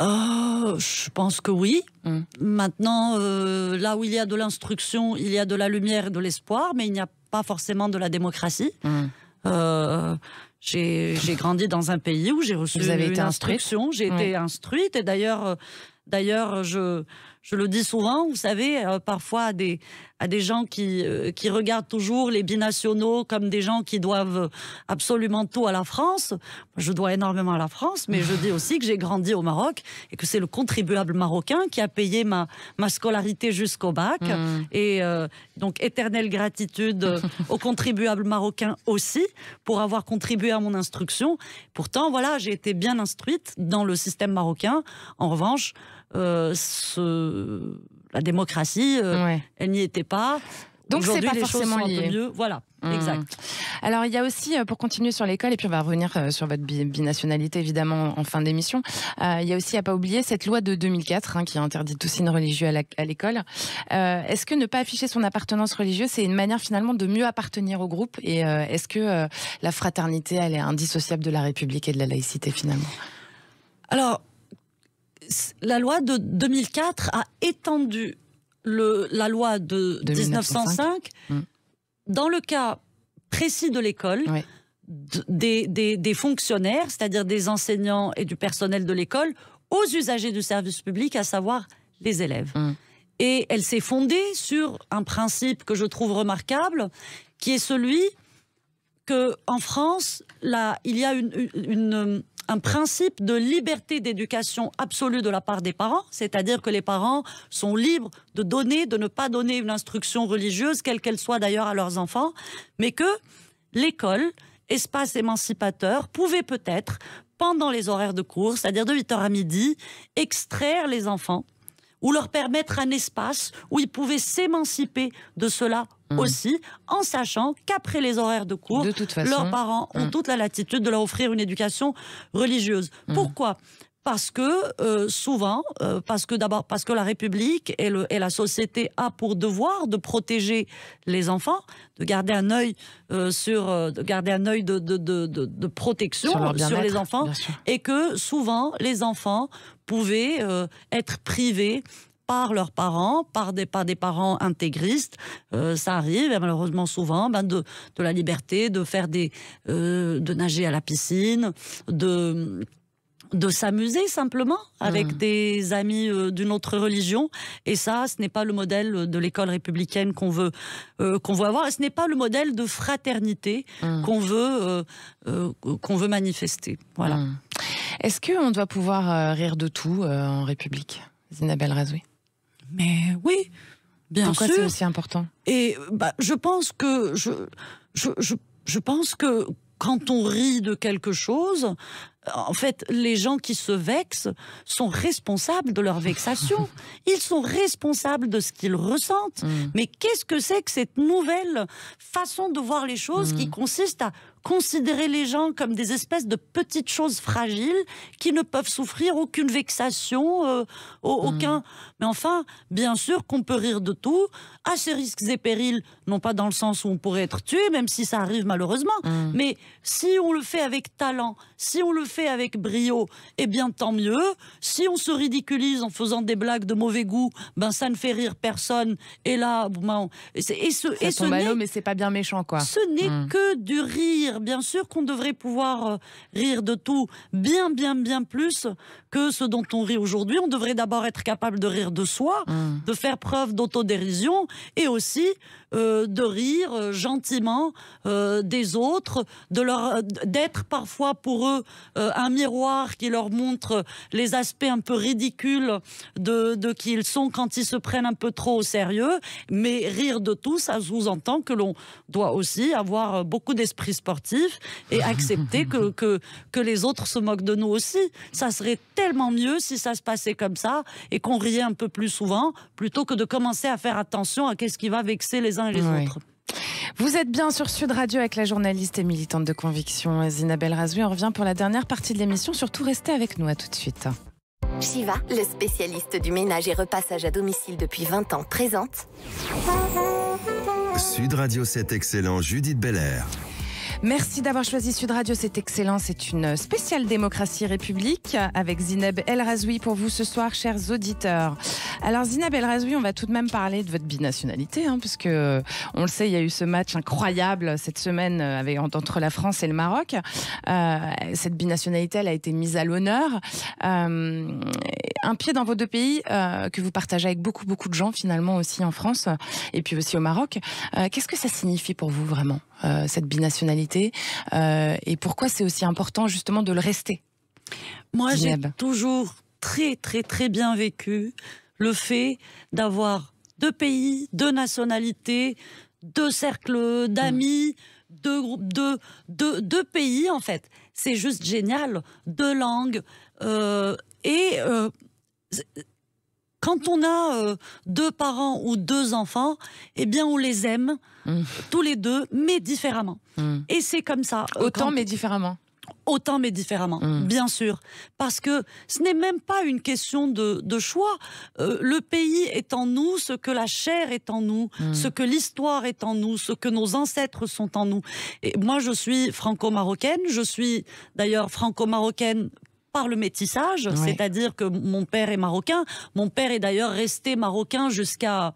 Je pense que oui. Maintenant, là où il y a de l'instruction, il y a de la lumière et de l'espoir, mais il n'y a pas forcément de la démocratie. J'ai grandi dans un pays où j'ai reçu une instruction, j'ai été instruite, et d'ailleurs, je le dis souvent, vous savez, parfois à des gens qui regardent toujours les binationaux comme des gens qui doivent absolument tout à la France. Je dois énormément à la France, mais je dis aussi que j'ai grandi au Maroc et que c'est le contribuable marocain qui a payé ma scolarité jusqu'au bac. Et donc, éternelle gratitude aux contribuables marocains aussi pour avoir contribué à mon instruction. Pourtant, voilà, j'ai été bien instruite dans le système marocain. En revanche, la démocratie, elle n'y était pas. Donc c'est pas les forcément choses sont lié. un peu mieux. Voilà, exact. Alors il y a aussi, pour continuer sur l'école, et puis on va revenir sur votre binationalité évidemment en fin d'émission, il y a aussi à pas oublier cette loi de 2004 qui interdit tout signe religieux à l'école. Est-ce que ne pas afficher son appartenance religieuse, c'est une manière finalement de mieux appartenir au groupe? Et est-ce que la fraternité, elle est indissociable de la République et de la laïcité finalement? Alors, la loi de 2004 a étendu la loi de 1905 dans le cas précis de l'école, des fonctionnaires, c'est-à-dire des enseignants et du personnel de l'école, aux usagers du service public, à savoir les élèves. Et elle s'est fondée sur un principe que je trouve remarquable, qui est celui qu'en France, il y a un principe de liberté d'éducation absolue de la part des parents, c'est-à-dire que les parents sont libres de donner, de ne pas donner une instruction religieuse, quelle qu'elle soit d'ailleurs à leurs enfants, mais que l'école, espace émancipateur, pouvait peut-être, pendant les horaires de cours, c'est-à-dire de 8h à midi, extraire les enfants ou leur permettre un espace où ils pouvaient s'émanciper de cela aussi, en sachant qu'après les horaires de cours, leurs parents ont toute la latitude de leur offrir une éducation religieuse. Pourquoi ? Parce que souvent, parce que la République et la société a pour devoir de protéger les enfants, de garder un œil de protection sur les enfants, et que souvent les enfants pouvaient être privés par leurs parents, par des parents intégristes. Ça arrive, et malheureusement souvent, de la liberté de faire de nager à la piscine, de s'amuser simplement avec des amis d'une autre religion. Et ça, ce n'est pas le modèle de l'école républicaine qu'on veut avoir. Et ce n'est pas le modèle de fraternité qu'on veut manifester. Voilà. Est-ce qu'on doit pouvoir rire de tout en République, Zina Belrazoui? Mais oui, bien sûr. Pourquoi c'est aussi important? Et je pense que quand on rit de quelque chose, en fait, les gens qui se vexent sont responsables de leur vexation. Ils sont responsables de ce qu'ils ressentent. Mais qu'est-ce que c'est que cette nouvelle façon de voir les choses qui consiste à considérer les gens comme des espèces de petites choses fragiles qui ne peuvent souffrir aucune vexation, aucun... Mais enfin, bien sûr qu'on peut rire de tout, à ses risques et périls, non pas dans le sens où on pourrait être tué, même si ça arrive malheureusement, mais si on le fait avec talent, si on le fait avec brio, eh bien tant mieux. Si on se ridiculise en faisant des blagues de mauvais goût, ça ne fait rire personne. Et là, ça tombe à l'eau, mais c'est pas bien méchant, quoi. Ce n'est que du rire. Bien sûr qu'on devrait pouvoir rire de tout, bien plus que ce dont on rit aujourd'hui. On devrait d'abord être capable de rire de soi, de faire preuve d'autodérision, et aussi de rire gentiment des autres, d'être parfois pour eux un miroir qui leur montre les aspects un peu ridicules de qui ils sont quand ils se prennent un peu trop au sérieux. Mais rire de tout, ça sous-entend que l'on doit aussi avoir beaucoup d'esprit sportif et accepter que les autres se moquent de nous aussi. Ça serait tellement mieux si ça se passait comme ça et qu'on riait un peu plus souvent, plutôt que de commencer à faire attention à qu'est-ce qui va vexer les uns et les autres. Vous êtes bien sur Sud Radio avec la journaliste et militante de conviction Zineb El Razoui. On revient pour la dernière partie de l'émission. Surtout, restez avec nous. À tout de suite. Shiva, le spécialiste du ménage et repassage à domicile depuis 20 ans, présente Sud Radio, c'est excellent, Judith Belair. Merci d'avoir choisi Sud Radio, c'est excellent. C'est une spéciale démocratie république avec Zineb El Razoui pour vous ce soir, chers auditeurs. Alors Zineb El Razoui, on va tout de même parler de votre binationalité, puisque on le sait, il y a eu ce match incroyable cette semaine entre la France et le Maroc. Cette binationalité, elle a été mise à l'honneur. Un pied dans vos deux pays que vous partagez avec beaucoup de gens finalement aussi en France et puis aussi au Maroc. Qu'est-ce que ça signifie pour vous vraiment, cette binationalité, et pourquoi c'est aussi important justement de le rester? Moi, j'ai toujours très bien vécu le fait d'avoir deux pays, deux nationalités, deux cercles d'amis, deux pays en fait. C'est juste génial, deux langues quand on a deux parents ou deux enfants, eh bien on les aime tous les deux, mais différemment. Et c'est comme ça. Autant mais différemment. Autant mais différemment, bien sûr. Parce que ce n'est même pas une question de choix. Le pays est en nous, ce que la chair est en nous, ce que l'histoire est en nous, ce que nos ancêtres sont en nous. Et moi, je suis franco-marocaine. Je suis d'ailleurs franco-marocaine par le métissage, c'est-à-dire que mon père est marocain. Mon père est d'ailleurs resté marocain jusqu'à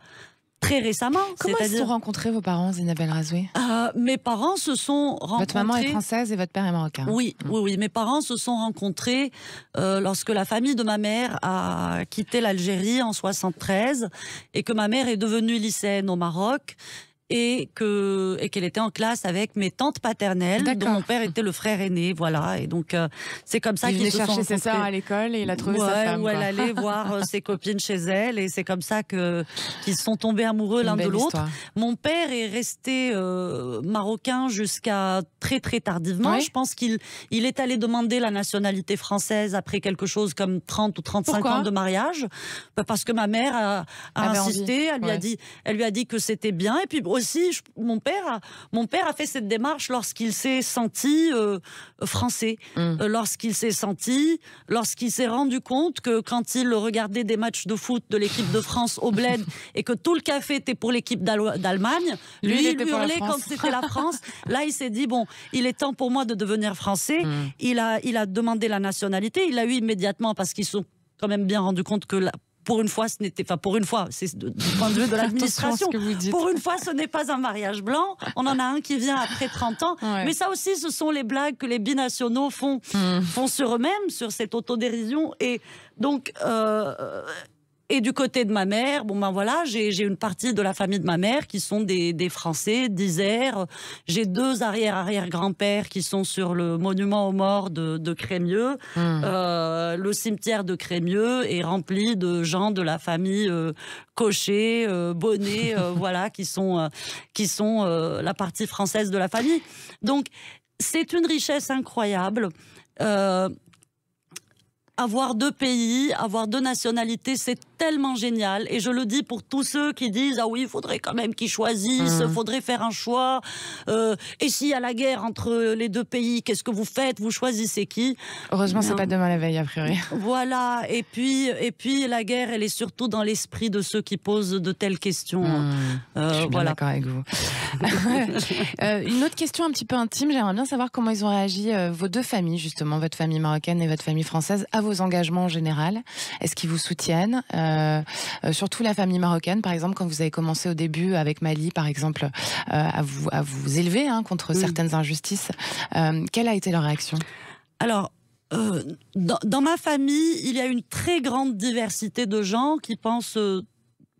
très récemment. Comment se sont rencontrés vos parents, Zineb El Razoui? Mes parents se sont rencontrés... Votre maman est française et votre père est marocain. Oui. Mes parents se sont rencontrés lorsque la famille de ma mère a quitté l'Algérie en 73 et que ma mère est devenue lycéenne au Maroc. Et qu'elle était en classe avec mes tantes paternelles, dont mon père était le frère aîné, voilà. Et donc c'est comme ça qu'ils se sont rencontrés. Il venait chercher ses sœurs à l'école et il a trouvé sa femme. Où elle allait voir ses copines chez elle, et c'est comme ça qu'ils sont tombés amoureux l'un de l'autre. Mon père est resté marocain jusqu'à très tardivement. Oui. Je pense qu'il est allé demander la nationalité française après quelque chose comme 30 ou 35 ans de mariage, parce que ma mère a insisté. Elle lui a dit que c'était bien, et puis aussi, mon père a fait cette démarche lorsqu'il s'est senti français, lorsqu'il s'est rendu compte que quand il regardait des matchs de foot de l'équipe de France au Bled et que tout le café était pour l'équipe d'Allemagne, lui il hurlait quand c'était la France. Là, il s'est dit, bon, il est temps pour moi de devenir français. Il a demandé la nationalité, il l'a eu immédiatement parce qu'ils se sont quand même bien rendu compte que pour une fois, c'est du point de vue de l'administration. Pour une fois, ce n'est pas un mariage blanc. On en a un qui vient après 30 ans. Ouais. Mais ça aussi, ce sont les blagues que les binationaux font sur eux-mêmes, sur cette autodérision. Et donc, et du côté de ma mère, j'ai une partie de la famille de ma mère qui sont des Français, d'Isère. J'ai deux arrière-grands-pères qui sont sur le monument aux morts de Crémieux. Le cimetière de Crémieux est rempli de gens de la famille Cochet, Bonnet, qui sont la partie française de la famille. Donc, c'est une richesse incroyable. Avoir deux pays, avoir deux nationalités, c'est tellement génial. Et je le dis pour tous ceux qui disent « Ah oui, il faudrait quand même qu'ils choisissent, il faudrait faire un choix. Et s'il y a la guerre entre les deux pays, qu'est-ce que vous faites? Vous choisissez qui ?» Heureusement, c'est pas demain la veille, a priori. Voilà. Et puis la guerre, elle est surtout dans l'esprit de ceux qui posent de telles questions. Je suis bien d'accord avec vous. Une autre question un petit peu intime, j'aimerais bien savoir comment ils ont réagi, vos deux familles, justement, votre famille marocaine et votre famille française, à vos engagements en général. Est-ce qu'ils vous soutiennent? Surtout la famille marocaine, par exemple, quand vous avez commencé au début avec Mali, par exemple, à vous élever contre certaines injustices. Quelle a été leur réaction? Alors, dans ma famille, il y a une très grande diversité de gens qui pensent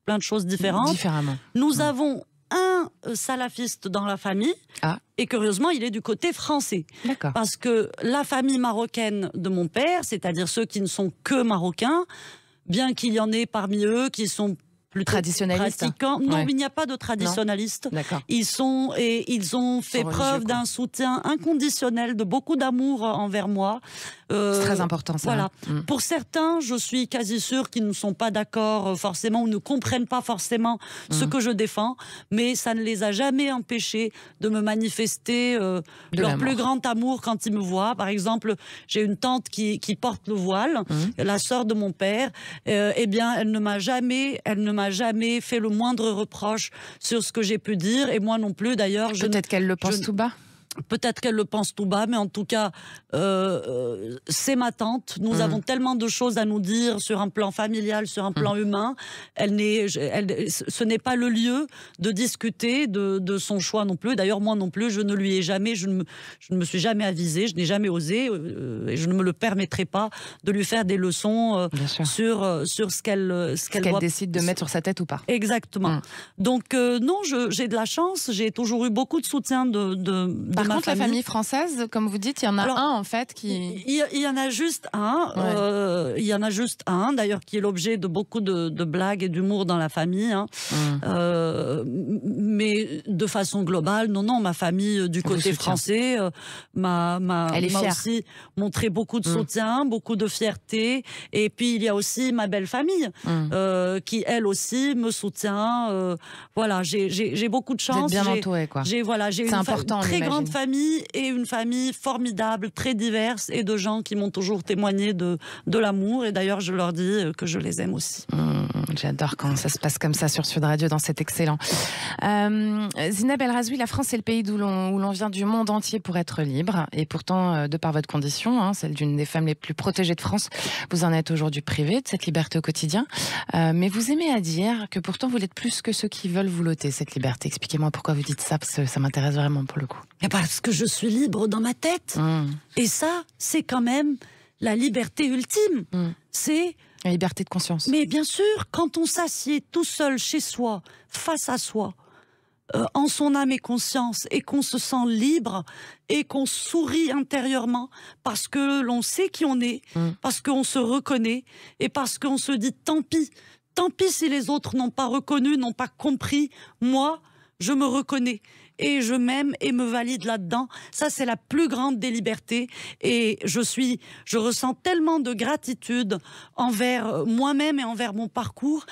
plein de choses différentes. Différemment. Nous avons un salafiste dans la famille, et curieusement, il est du côté français. Parce que la famille marocaine de mon père, c'est-à-dire ceux qui ne sont que marocains, bien qu'il y en ait parmi eux qui sont plutôt traditionnalistes. pratiquants. Non, Ouais. il n'y a pas de traditionnalistes. D'accord. Ils ont fait religieux, preuve quoi. d'un soutien inconditionnel, de beaucoup d'amour envers moi. C'est très important, ça. Voilà. Mm. Pour certains, je suis quasi sûre qu'ils ne sont pas d'accord forcément ou ne comprennent pas forcément ce que je défends, mais ça ne les a jamais empêchés de me manifester leur l'amour. plus grand amour quand ils me voient. Par exemple, j'ai une tante qui porte le voile, la sœur de mon père. Eh bien, elle ne m'a jamais fait le moindre reproche sur ce que j'ai pu dire, et moi non plus d'ailleurs. Peut-être qu'elle le pense tout bas. Peut-être qu'elle le pense tout bas, mais en tout cas, c'est ma tante. Nous avons tellement de choses à nous dire sur un plan familial, sur un plan humain. Ce n'est pas le lieu de discuter de son choix non plus. D'ailleurs, moi non plus, je ne lui ai jamais, je ne me suis jamais avisée, je n'ai jamais osé, et je ne me le permettrai pas de lui faire des leçons sur ce qu'elle doit décide de mettre sur sa tête ou pas. Exactement. Donc non, j'ai de la chance. J'ai toujours eu beaucoup de soutien de Par ma contre, famille. la famille française, comme vous dites, il y en a un en fait qui. Il y en a juste un. Il y en a juste un, d'ailleurs, qui est l'objet de beaucoup de blagues et d'humour dans la famille. Hein. Mais de façon globale, non, ma famille du côté français m'a aussi montré beaucoup de soutien, beaucoup de fierté. Et puis il y a aussi ma belle famille qui elle aussi me soutient. Voilà, j'ai beaucoup de chance. Vous êtes bien entouré, quoi. J'ai une très grande famille et une famille formidable, très diverse, et de gens qui m'ont toujours témoigné de l'amour. Et d'ailleurs, je leur dis que je les aime aussi. J'adore quand ça se passe comme ça sur Sud Radio, dans cet excellent. Zineb El Razoui, la France, c'est le pays où l'on vient du monde entier pour être libre. Et pourtant, de par votre condition, celle d'une des femmes les plus protégées de France, vous en êtes aujourd'hui privée de cette liberté au quotidien. Mais vous aimez à dire que pourtant, vous l'êtes plus que ceux qui veulent vous l'ôter, cette liberté. Expliquez-moi pourquoi vous dites ça, parce que ça m'intéresse vraiment pour le coup. Et parce que je suis libre dans ma tête. Et ça, c'est quand même la liberté ultime. C'est la liberté de conscience. Mais bien sûr, quand on s'assied tout seul chez soi, face à soi, en son âme et conscience, et qu'on se sent libre, et qu'on sourit intérieurement, parce que l'on sait qui on est, parce qu'on se reconnaît, et parce qu'on se dit tant pis si les autres n'ont pas reconnu, n'ont pas compris, moi, je me reconnais. Et je m'aime et me valide là-dedans. Ça, c'est la plus grande des libertés. Et je ressens tellement de gratitude envers moi-même et envers mon parcours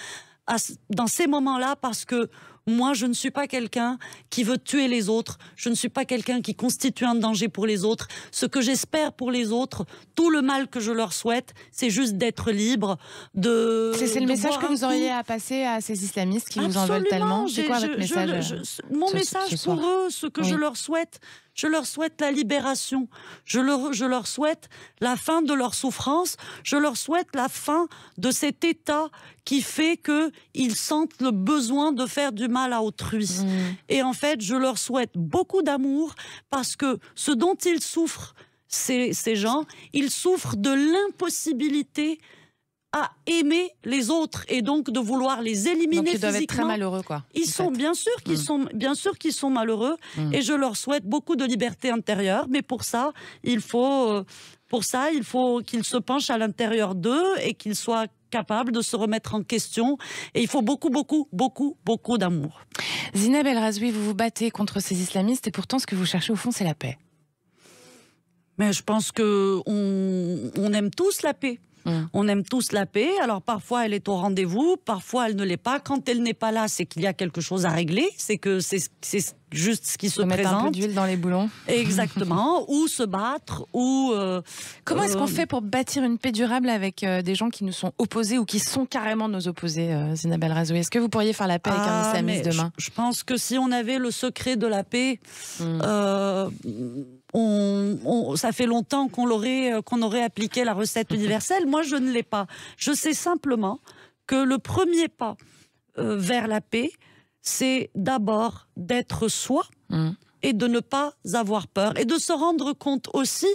dans ces moments-là, parce que moi, je ne suis pas quelqu'un qui veut tuer les autres. Je ne suis pas quelqu'un qui constitue un danger pour les autres. Ce que j'espère pour les autres, tout le mal que je leur souhaite, c'est juste d'être libre. C'est le message que vous auriez à passer à ces islamistes qui vous en veulent tellement. C'est quoi votre message mon message pour eux, ce que je leur souhaite, la libération. Je leur souhaite la fin de leur souffrance. Je leur souhaite la fin de cet état qui fait qu'ils sentent le besoin de faire du mal à autrui. Et en fait, je leur souhaite beaucoup d'amour, parce que ce dont ils souffrent, ces gens, ils souffrent de l'impossibilité à aimer les autres, et donc de vouloir les éliminer physiquement. Donc ils doivent être très malheureux, quoi. Ils sont bien sûr qu'ils sont malheureux, et je leur souhaite beaucoup de liberté intérieure, mais pour ça, il faut qu'ils se penchent à l'intérieur d'eux et qu'ils soient capables de se remettre en question. Et il faut beaucoup, beaucoup, beaucoup, beaucoup d'amour. Zineb El Razoui, vous vous battez contre ces islamistes, et pourtant ce que vous cherchez au fond, c'est la paix. Mais je pense qu'on aime tous la paix. On aime tous la paix. Alors parfois elle est au rendez-vous, parfois elle ne l'est pas. Quand elle n'est pas là, c'est qu'il y a quelque chose à régler. C'est que c'est juste ce qui se présente. Mettre un peu d'huile dans les boulons. Exactement. Ou se battre, ou... Comment est-ce qu'on fait pour bâtir une paix durable avec des gens qui nous sont opposés, ou qui sont carrément nos opposés, Zineb El Razoui? Est-ce que vous pourriez faire la paix avec un islamiste demain? Je pense que si on avait le secret de la paix, ça fait longtemps qu'on aurait appliqué la recette universelle. Moi, je ne l'ai pas. Je sais simplement que le premier pas vers la paix, c'est d'abord d'être soi et de ne pas avoir peur, et de se rendre compte aussi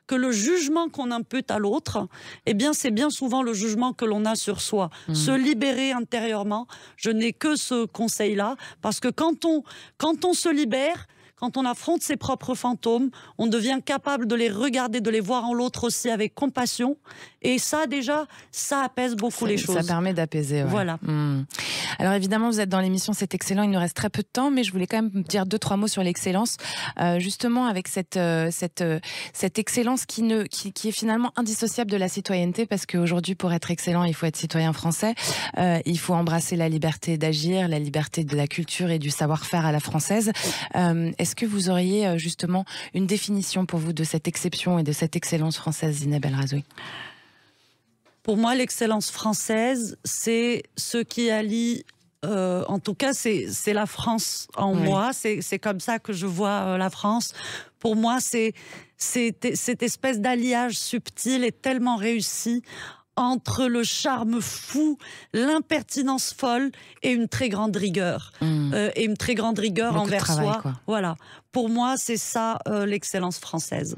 que le jugement qu'on impute à l'autre, eh bien, c'est bien souvent le jugement que l'on a sur soi. Se libérer intérieurement, je n'ai que ce conseil-là, parce que quand on se libère, quand on affronte ses propres fantômes, on devient capable de les regarder, de les voir en l'autre aussi avec compassion. Et ça, déjà, ça apaise beaucoup les choses. Ça permet d'apaiser. Ouais. Voilà. Alors évidemment, vous êtes dans l'émission C'est excellent. Il nous reste très peu de temps, mais je voulais quand même dire 2-3 mots sur l'excellence. Justement, avec cette excellence qui est finalement indissociable de la citoyenneté, parce qu'aujourd'hui, pour être excellent, il faut être citoyen français. Il faut embrasser la liberté d'agir, la liberté de la culture et du savoir-faire à la française. Est-ce que vous auriez justement une définition pour vous de cette exception et de cette excellence française, Zineb El Razoui? Pour moi, l'excellence française, c'est ce qui allie, en tout cas, c'est la France en moi. C'est comme ça que je vois la France. Pour moi, c'est cette espèce d'alliage subtil et tellement réussi entre le charme fou, l'impertinence folle et une très grande rigueur. Et une très grande rigueur beaucoup envers de travail, soi. Quoi. Voilà. Pour moi, c'est ça l'excellence française.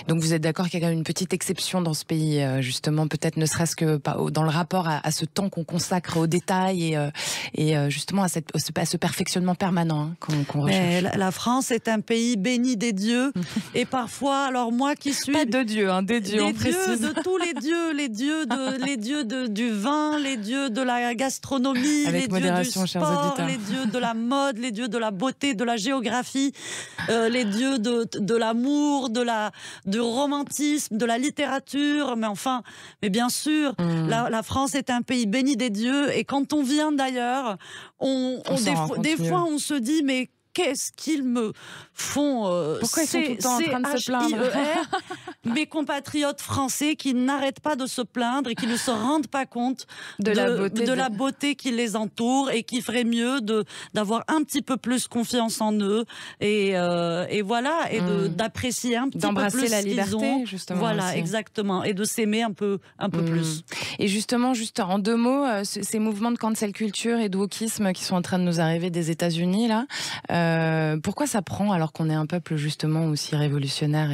Donc vous êtes d'accord qu'il y a quand même une petite exception dans ce pays, justement, peut-être ne serait-ce que dans le rapport à ce temps qu'on consacre aux détails et justement à ce perfectionnement permanent qu'on recherche. La France est un pays béni des dieux et parfois, alors moi qui suis... Pas de dieux, des dieux, on précise. De tous les dieux, du vin, les dieux de la gastronomie, avec les dieux du sport, les dieux de la mode, les dieux de la beauté, de la géographie, les dieux de l'amour, du romantisme, de la littérature, mais bien sûr, la France est un pays béni des dieux, et quand on vient d'ailleurs, des fois on se dit, mais qu'est-ce qu'ils me font Pourquoi ils sont tout le temps en train de se plaindre? Mes compatriotes français qui n'arrêtent pas de se plaindre et qui ne se rendent pas compte de la beauté qui les entoure, et qui ferait mieux d'avoir un petit peu plus confiance en eux et voilà, et d'apprécier un petit peu plus d'embrasser la liberté, justement. Voilà, aussi. Exactement, et de s'aimer un peu plus. Et justement, juste en 2 mots, ces mouvements de cancel culture et de wokisme qui sont en train de nous arriver des États-Unis là. Pourquoi ça prend alors qu'on est un peuple justement aussi révolutionnaire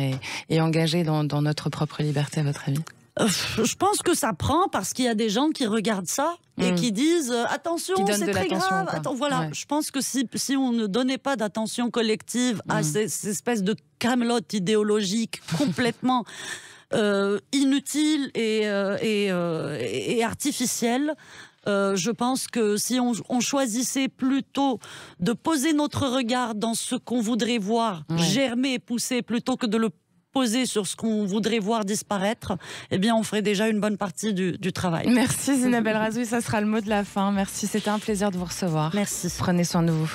et engagé dans notre propre liberté, à votre avis? Je pense que ça prend parce qu'il y a des gens qui regardent ça et qui disent attention, c'est très grave. Voilà, ouais. Je pense que si on ne donnait pas d'attention collective à ces espèces de camelotes idéologiques complètement inutiles et artificielles, je pense que si on choisissait plutôt de poser notre regard dans ce qu'on voudrait voir germer et pousser, plutôt que de le poser sur ce qu'on voudrait voir disparaître, eh bien on ferait déjà une bonne partie du travail. Merci Zineb El Razoui, ça sera le mot de la fin. Merci, c'était un plaisir de vous recevoir. Merci. Prenez soin de vous.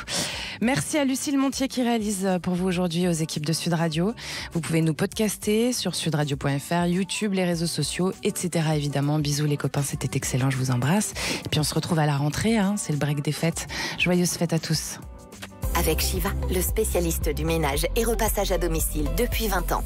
Merci à Lucille Montier qui réalise pour vous aujourd'hui, aux équipes de Sud Radio. Vous pouvez nous podcaster sur sudradio.fr, YouTube, les réseaux sociaux, etc. Évidemment, bisous les copains, c'était excellent, je vous embrasse. Et puis on se retrouve à la rentrée, c'est le break des fêtes. Joyeuses fêtes à tous. Avec Shiva, le spécialiste du ménage et repassage à domicile depuis 20 ans.